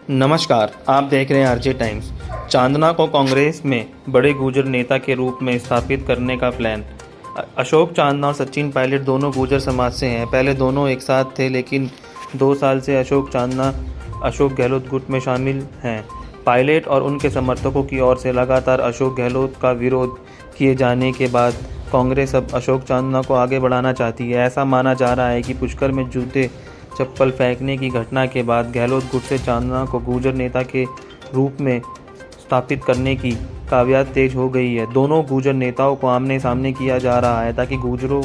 नमस्कार, आप देख रहे हैं आरजे टाइम्स। चांदना को कांग्रेस में बड़े गुर्जर नेता के रूप में स्थापित करने का प्लान। अशोक चांदना और सचिन पायलट दोनों गुर्जर समाज से हैं। पहले दोनों एक साथ थे, लेकिन 2 साल से अशोक चांदना अशोक गहलोत गुट में शामिल हैं। पायलट और उनके समर्थकों की ओर से लगातार अशोक गहलोत का विरोध किए जाने के बाद कांग्रेस अब अशोक चांदना को आगे बढ़ाना चाहती है। ऐसा माना जा रहा है कि पुष्कर में जूते चप्पल फेंकने की घटना के बाद गहलोत गुट से चांदना को गुर्जर नेता के रूप में स्थापित करने की कवायद तेज हो गई है। दोनों गुर्जर नेताओं को आमने सामने किया जा रहा है ताकि गुर्जरों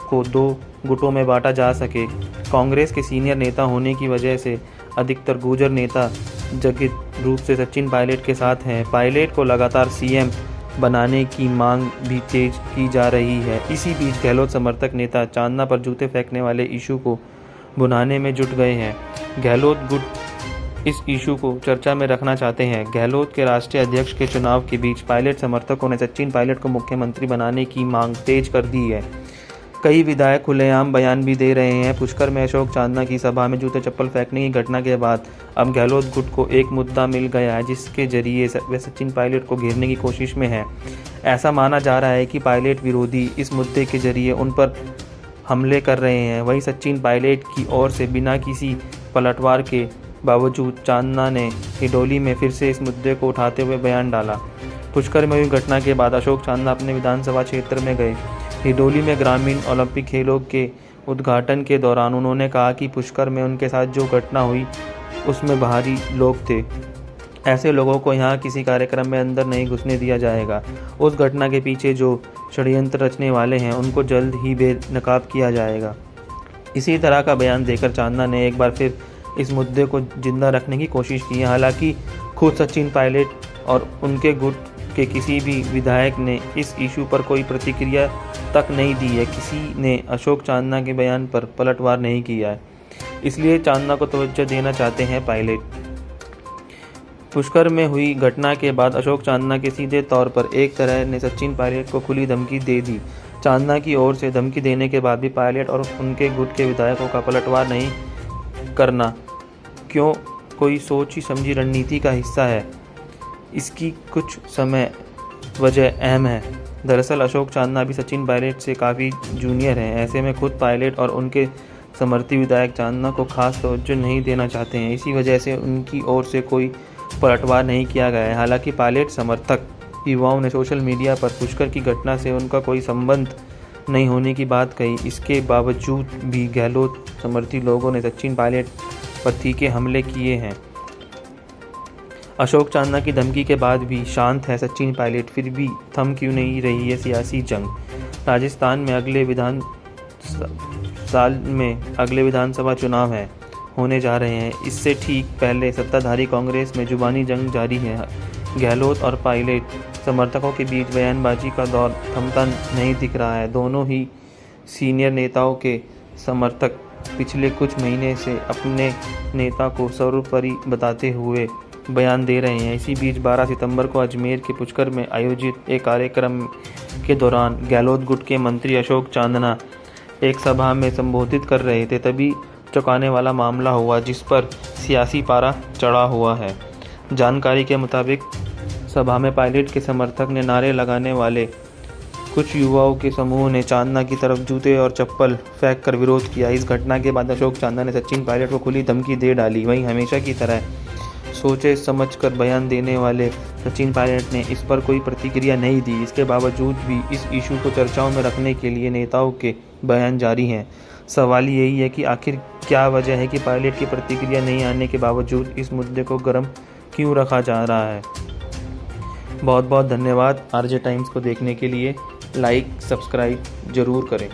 को 2 गुटों में बांटा जा सके। कांग्रेस के सीनियर नेता होने की वजह से अधिकतर गुर्जर नेता जगत रूप से सचिन पायलट के साथ हैं। पायलट को लगातार सीएम बनाने की मांग भी तेज की जा रही है। इसी बीच गहलोत समर्थक नेता चांदना पर जूते फेंकने वाले इशू को भुनाने में जुट गए हैं। गहलोत गुट इस इशू को चर्चा में रखना चाहते हैं। गहलोत के राष्ट्रीय अध्यक्ष के चुनाव के बीच पायलट समर्थकों ने सचिन पायलट को मुख्यमंत्री बनाने की मांग तेज कर दी है। कई विधायक खुलेआम बयान भी दे रहे हैं। पुष्कर में अशोक चांदना की सभा में जूते चप्पल फेंकने की घटना के बाद अब गहलोत गुट को एक मुद्दा मिल गया है, जिसके जरिए वे सचिन पायलट को घेरने की कोशिश में है। ऐसा माना जा रहा है कि पायलट विरोधी इस मुद्दे के जरिए उन पर हमले कर रहे हैं। वहीं सचिन पायलट की ओर से बिना किसी पलटवार के बावजूद चांदना ने हिडोली में फिर से इस मुद्दे को उठाते हुए बयान डाला। पुष्कर में हुई घटना के बाद अशोक चांदना अपने विधानसभा क्षेत्र में गए। हिडोली में ग्रामीण ओलंपिक खेलों के उद्घाटन के दौरान उन्होंने कहा कि पुष्कर में उनके साथ जो घटना हुई उसमें बाहरी लोग थे। ऐसे लोगों को यहाँ किसी कार्यक्रम में अंदर नहीं घुसने दिया जाएगा। उस घटना के पीछे जो षड्यंत्र रचने वाले हैं उनको जल्द ही बेनकाब किया जाएगा। इसी तरह का बयान देकर चांदना ने एक बार फिर इस मुद्दे को जिंदा रखने की कोशिश की है। हालांकि खुद सचिन पायलट और उनके गुट के किसी भी विधायक ने इस इशू पर कोई प्रतिक्रिया तक नहीं दी है। किसी ने अशोक चांदना के बयान पर पलटवार नहीं किया है, इसलिए चांदना को तवज्जो देना चाहते हैं पायलट। पुष्कर में हुई घटना के बाद अशोक चांदना के सीधे तौर पर एक तरह ने सचिन पायलट को खुली धमकी दे दी। चांदना की ओर से धमकी देने के बाद भी पायलट और उनके गुट के विधायकों का पलटवार नहीं करना क्यों कोई सोची समझी रणनीति का हिस्सा है। इसकी कुछ समय वजह अहम है। दरअसल अशोक चांदना भी सचिन पायलट से काफ़ी जूनियर हैं। ऐसे में खुद पायलट और उनके समर्थी विधायक चांदना को खास तवज्जो नहीं देना चाहते हैं। इसी वजह से उनकी ओर से कोई पलटवार नहीं किया गया है। हालांकि पायलट समर्थक युवाओं ने सोशल मीडिया पर पुष्कर की घटना से उनका कोई संबंध नहीं होने की बात कही। इसके बावजूद भी गहलोत समर्थी लोगों ने सचिन पायलट पर तीखे हमले किए हैं। अशोक चांदना की धमकी के बाद भी शांत है सचिन पायलट, फिर भी थम क्यों नहीं रही है सियासी जंग। राजस्थान में अगले विधानसभा चुनाव होने जा रहे हैं। इससे ठीक पहले सत्ताधारी कांग्रेस में जुबानी जंग जारी है। गहलोत और पायलट समर्थकों के बीच बयानबाजी का दौर थमता नहीं दिख रहा है। दोनों ही सीनियर नेताओं के समर्थक पिछले कुछ महीने से अपने नेता को सर्वोपरि बताते हुए बयान दे रहे हैं। इसी बीच 12 सितंबर को अजमेर के पुष्कर में आयोजित एक कार्यक्रम के दौरान गहलोत गुट के मंत्री अशोक चांदना एक सभा में संबोधित कर रहे थे, तभी चौंकाने वाला मामला हुआ जिस पर सियासी पारा चढ़ा हुआ है। जानकारी के मुताबिक सभा में पायलट के समर्थक ने नारे लगाने वाले कुछ युवाओं के समूह ने चांदना की तरफ जूते और चप्पल फेंक कर विरोध किया। इस घटना के बाद अशोक चांदना ने सचिन पायलट को खुली धमकी दे डाली। वहीं हमेशा की तरह सोचे समझकर बयान देने वाले सचिन पायलट ने इस पर कोई प्रतिक्रिया नहीं दी। इसके बावजूद भी इस इशू को चर्चाओं में रखने के लिए नेताओं के बयान जारी हैं। सवाल यही है कि आखिर क्या वजह है कि पायलट की प्रतिक्रिया नहीं आने के बावजूद इस मुद्दे को गर्म क्यों रखा जा रहा है। बहुत बहुत धन्यवाद आरजे टाइम्स को देखने के लिए। लाइक सब्सक्राइब ज़रूर करें।